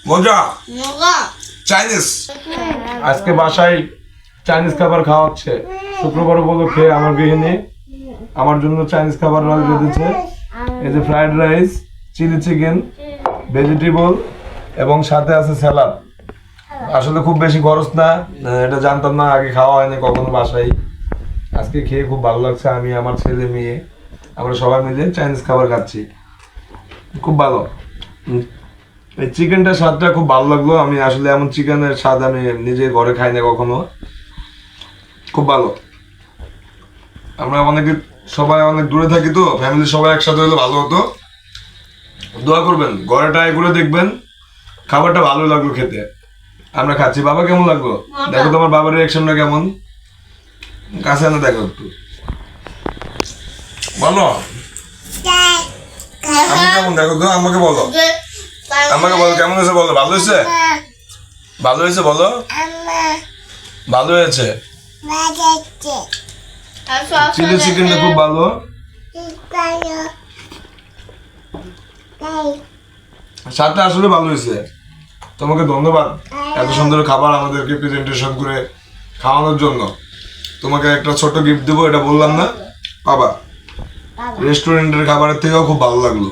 মজা চাইনিজ। আজকে বাসায় চাইনিজ খাবার খাওয়া হচ্ছে। শুক্রবার উপলক্ষে আমার গৃহিণী আমার জন্য চাইনিজ খাবার রেঁধেছে। এই যে fried rice, chilli chicken, vegetable এবং সাথে আছে স্যালাড। আসলে খুব বেশি খরচ না, এটা জানতাম না, আগে খাওয়া হয়নি কখনো বাসায়। আজকে খেয়ে খুব ভালো লাগছে। আমি, আমার ছেলে, মেয়ে, আমরা সবাই মিলে চাইনিজ খাবার খাচ্ছি। খুব ভালো। এই চিকেনটার স্বাদটা খুব ভালো লাগলো। আমি আসলে এমন চিকেনের স্বাদ আমি নিজে ঘরে খাই না কখনো। খুব ভালো। আমরা সবাই অনেক দূরে থাকি তো, ফ্যামিলির সবাই একসাথে হলে ভালো হতো। দোয়া করবেন, ঘরে ট্রাই করে দেখবেন। খাবারটা ভালো লাগলো খেতে। আমরা খাচ্ছি। বাবা কেমন লাগলো? দেখো তোমার বাবার রিয়াকশনটা কেমন, কাছে এনে দেখো একটু। বলো আমি কেমন, দেখো তো, আমাকে বলো, আমাকে বলো কেমন হয়েছে, বলো। ভালো হয়েছে? ভালো হয়েছে বলো। ভালো হয়েছে। চিলি চিকেনটা খুব ভালো। স্বাদটা আসলে ভালো হয়েছে। তোমাকে ধন্যবাদ এত সুন্দর খাবার আমাদেরকে প্রেজেন্টেশন করে খাওয়ানোর জন্য। তোমাকে একটা ছোট গিফট দেবো, এটা বললাম না? বাবা রেস্টুরেন্টের খাবারের থেকেও খুব ভালো লাগলো।